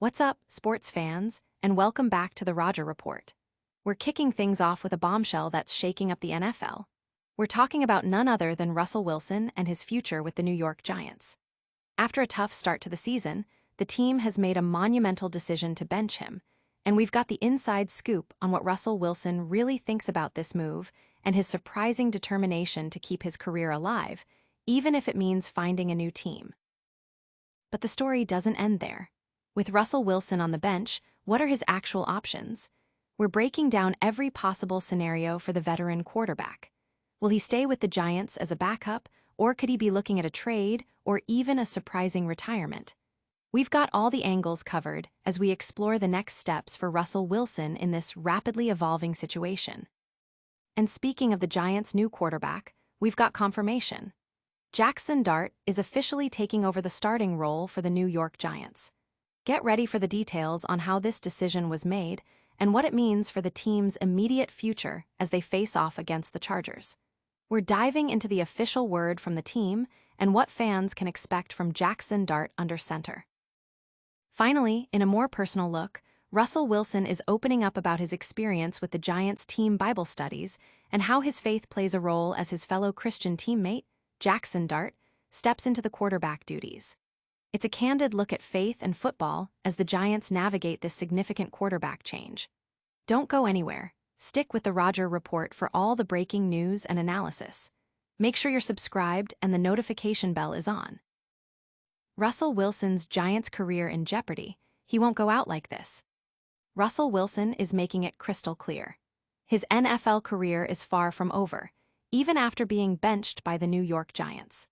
What's up, sports fans, and welcome back to the Roger Report. We're kicking things off with a bombshell that's shaking up the NFL. We're talking about none other than Russell Wilson and his future with the New York Giants. After a tough start to the season, the team has made a monumental decision to bench him, and we've got the inside scoop on what Russell Wilson really thinks about this move and his surprising determination to keep his career alive, even if it means finding a new team. But the story doesn't end there. With Russell Wilson on the bench, what are his actual options? We're breaking down every possible scenario for the veteran quarterback. Will he stay with the Giants as a backup, or could he be looking at a trade or even a surprising retirement? We've got all the angles covered as we explore the next steps for Russell Wilson in this rapidly evolving situation. And speaking of the Giants' new quarterback, we've got confirmation. Jaxson Dart is officially taking over the starting role for the New York Giants. Get ready for the details on how this decision was made and what it means for the team's immediate future as they face off against the Chargers. We're diving into the official word from the team and what fans can expect from Jaxson Dart under center. Finally, in a more personal look, Russell Wilson is opening up about his experience with the Giants' team Bible studies and how his faith plays a role as his fellow Christian teammate, Jaxson Dart, steps into the quarterback duties. It's a candid look at faith and football as the Giants navigate this significant quarterback change. Don't go anywhere. Stick with the Roger Report for all the breaking news and analysis. Make sure you're subscribed and the notification bell is on. Russell Wilson's Giants career in jeopardy. He won't go out like this. Russell Wilson is making it crystal clear. His NFL career is far from over, even after being benched by the New York Giants.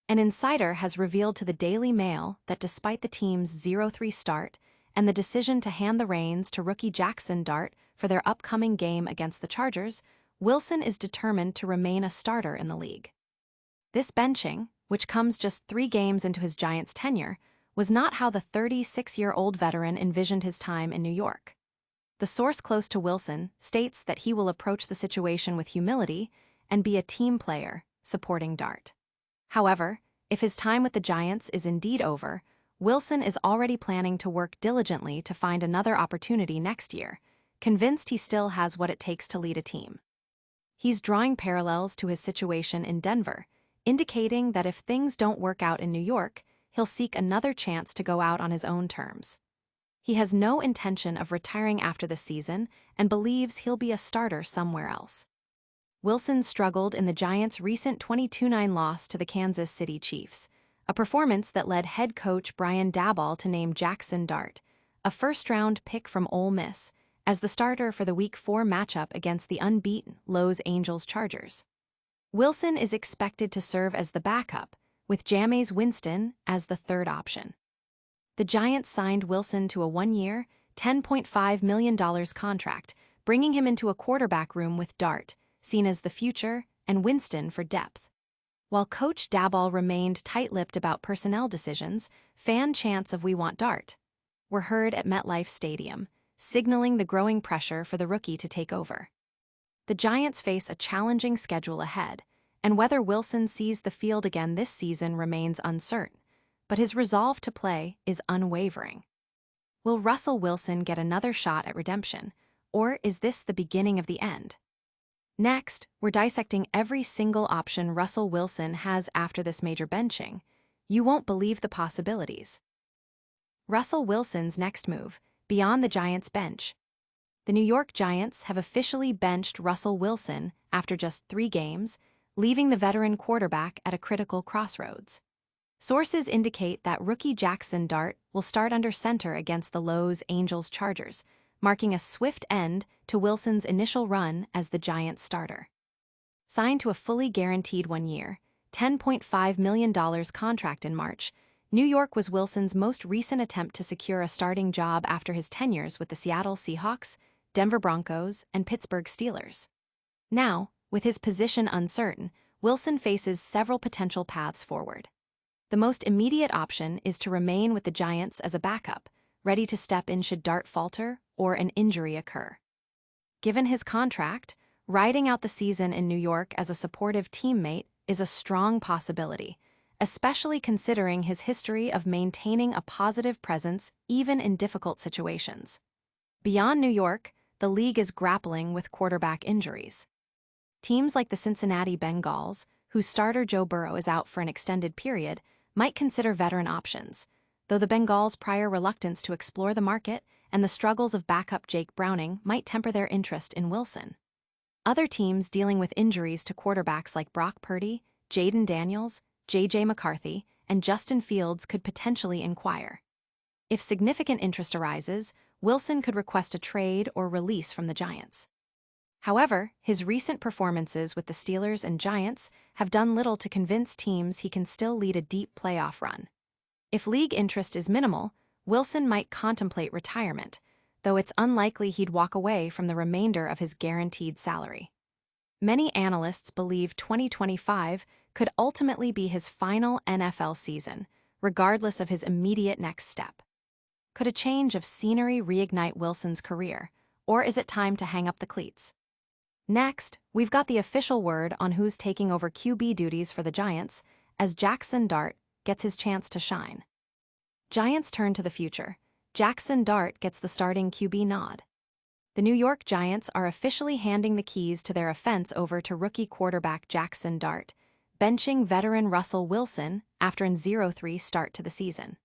An insider has revealed to the Daily Mail that despite the team's 0-3 start and the decision to hand the reins to rookie Jaxson Dart for their upcoming game against the Chargers, Wilson is determined to remain a starter in the league. This benching, which comes just 3 games into his Giants tenure, was not how the 36-year-old veteran envisioned his time in New York. The source close to Wilson states that he will approach the situation with humility and be a team player, supporting Dart. However, if his time with the Giants is indeed over, Wilson is already planning to work diligently to find another opportunity next year, convinced he still has what it takes to lead a team. He's drawing parallels to his situation in Denver, indicating that if things don't work out in New York, he'll seek another chance to go out on his own terms. He has no intention of retiring after the season and believes he'll be a starter somewhere else. Wilson struggled in the Giants' recent 22-9 loss to the Kansas City Chiefs, a performance that led head coach Brian Daboll to name Jaxson Dart, a first-round pick from Ole Miss, as the starter for the Week 4 matchup against the unbeaten Los Angeles Chargers. Wilson is expected to serve as the backup, with Jameis Winston as the third option. The Giants signed Wilson to a 1-year, $10.5 million contract, bringing him into a quarterback room with Dart, seen as the future, and Winston for depth. While Coach Daboll remained tight-lipped about personnel decisions, fan chants of "We want Dart" were heard at MetLife Stadium, signaling the growing pressure for the rookie to take over. The Giants face a challenging schedule ahead, and whether Wilson sees the field again this season remains uncertain, but his resolve to play is unwavering. Will Russell Wilson get another shot at redemption, or is this the beginning of the end? Next, we're dissecting every single option Russell Wilson has after this major benching. You won't believe the possibilities. Russell Wilson's next move, beyond the Giants' bench. The New York Giants have officially benched Russell Wilson after just 3 games, leaving the veteran quarterback at a critical crossroads. Sources indicate that rookie Jaxson Dart will start under center against the Los Angeles Chargers, marking a swift end to Wilson's initial run as the Giants' starter. Signed to a fully guaranteed 1-year, $10.5 million contract in March, New York was Wilson's most recent attempt to secure a starting job after his tenures with the Seattle Seahawks, Denver Broncos, and Pittsburgh Steelers. Now, with his position uncertain, Wilson faces several potential paths forward. The most immediate option is to remain with the Giants as a backup, ready to step in should Dart falter or an injury occur. Given his contract, riding out the season in New York as a supportive teammate is a strong possibility, especially considering his history of maintaining a positive presence even in difficult situations. Beyond New York, the league is grappling with quarterback injuries. Teams like the Cincinnati Bengals, whose starter Joe Burrow is out for an extended period, might consider veteran options, though the Bengals' prior reluctance to explore the market and the struggles of backup Jake Browning might temper their interest in Wilson. Other teams dealing with injuries to quarterbacks like Brock Purdy, Jaden Daniels, J.J. McCarthy, and Justin Fields could potentially inquire. If significant interest arises, Wilson could request a trade or release from the Giants. However, his recent performances with the Steelers and Giants have done little to convince teams he can still lead a deep playoff run. If league interest is minimal, Wilson might contemplate retirement, though it's unlikely he'd walk away from the remainder of his guaranteed salary. Many analysts believe 2025 could ultimately be his final NFL season, regardless of his immediate next step. Could a change of scenery reignite Wilson's career, or is it time to hang up the cleats? Next, we've got the official word on who's taking over QB duties for the Giants as Jaxson Dart gets his chance to shine. Giants turn to the future. Jaxson Dart gets the starting QB nod. The New York Giants are officially handing the keys to their offense over to rookie quarterback Jaxson Dart, benching veteran Russell Wilson after an 0-3 start to the season.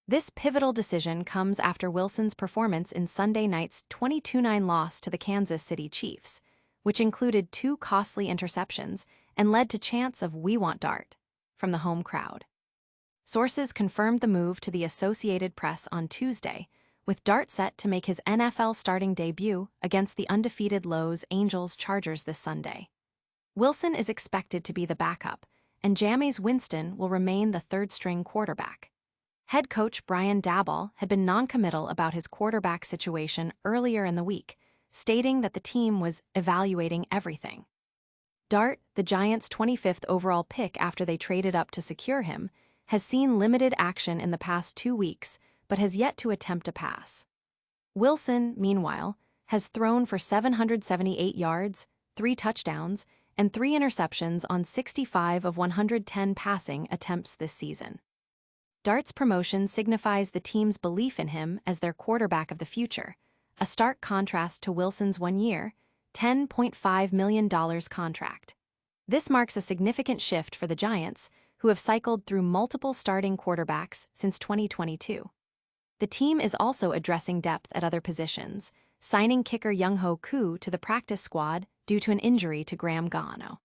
This pivotal decision comes after Wilson's performance in Sunday night's 22-9 loss to the Kansas City Chiefs, which included 2 costly interceptions and led to chants of "We want Dart" from the home crowd. Sources confirmed the move to the Associated Press on Tuesday, with Dart set to make his NFL starting debut against the undefeated Los Angeles Chargers this Sunday. Wilson is expected to be the backup, and Jameis Winston will remain the third-string quarterback. Head coach Brian Daboll had been non-committal about his quarterback situation earlier in the week, stating that the team was evaluating everything. Dart, the Giants' 25th overall pick after they traded up to secure him, has seen limited action in the past 2 weeks, but has yet to attempt a pass. Wilson, meanwhile, has thrown for 778 yards, 3 touchdowns, and 3 interceptions on 65 of 110 passing attempts this season. Dart's promotion signifies the team's belief in him as their quarterback of the future, a stark contrast to Wilson's one-year, $10.5 million contract. This marks a significant shift for the Giants, who have cycled through multiple starting quarterbacks since 2022. The team is also addressing depth at other positions, signing kicker Younghoe Koo to the practice squad due to an injury to Graham Gano.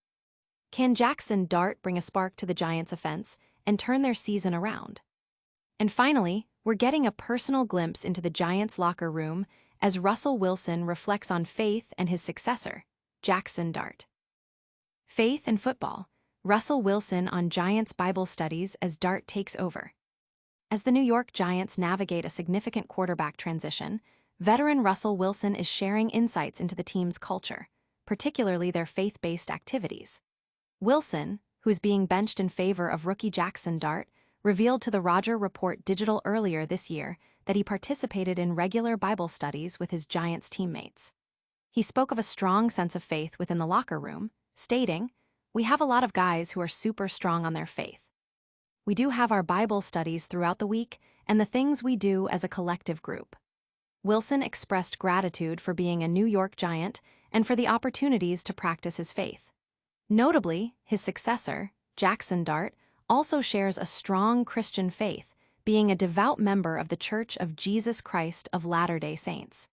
Can Jaxson Dart bring a spark to the Giants' offense and turn their season around? And finally, we're getting a personal glimpse into the Giants' locker room as Russell Wilson reflects on faith and his successor, Jaxson Dart. Faith and football. Russell Wilson on Giants Bible studies as Dart takes over. As the New York Giants navigate a significant quarterback transition, veteran Russell Wilson is sharing insights into the team's culture, particularly their faith-based activities. Wilson, who's being benched in favor of rookie Jaxson Dart, revealed to the Roger Report Digital earlier this year that he participated in regular Bible studies with his Giants teammates. He spoke of a strong sense of faith within the locker room, stating, "We have a lot of guys who are super strong on their faith. We do have our Bible studies throughout the week and the things we do as a collective group." Wilson expressed gratitude for being a New York Giant and for the opportunities to practice his faith. Notably, his successor, Jaxson Dart, also shares a strong Christian faith, being a devout member of the Church of Jesus Christ of Latter-day Saints.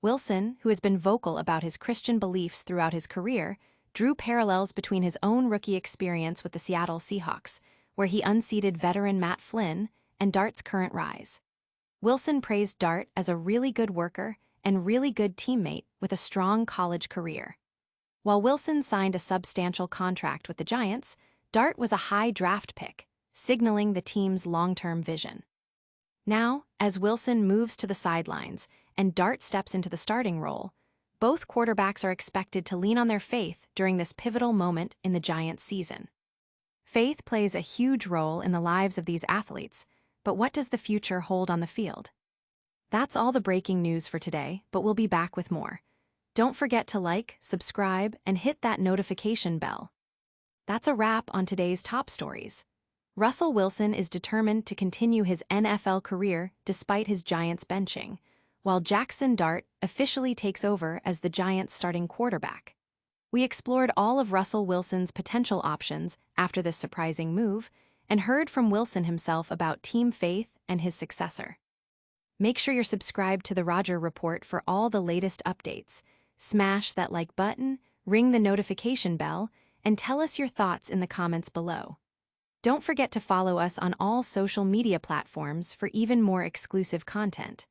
Wilson, who has been vocal about his Christian beliefs throughout his career, drew parallels between his own rookie experience with the Seattle Seahawks, where he unseated veteran Matt Flynn, and Dart's current rise. Wilson praised Dart as a really good worker and really good teammate with a strong college career. While Wilson signed a substantial contract with the Giants, Dart was a high draft pick, signaling the team's long-term vision. Now, as Wilson moves to the sidelines and Dart steps into the starting role, both quarterbacks are expected to lean on their faith during this pivotal moment in the Giants' season. Faith plays a huge role in the lives of these athletes, but what does the future hold on the field? That's all the breaking news for today, but we'll be back with more. Don't forget to like, subscribe, and hit that notification bell. That's a wrap on today's top stories. Russell Wilson is determined to continue his NFL career despite his Giants benching, while Jaxson Dart officially takes over as the Giants' starting quarterback. We explored all of Russell Wilson's potential options after this surprising move and heard from Wilson himself about team faith and his successor. Make sure you're subscribed to the Roger Report for all the latest updates. Smash that like button, ring the notification bell, and tell us your thoughts in the comments below. Don't forget to follow us on all social media platforms for even more exclusive content.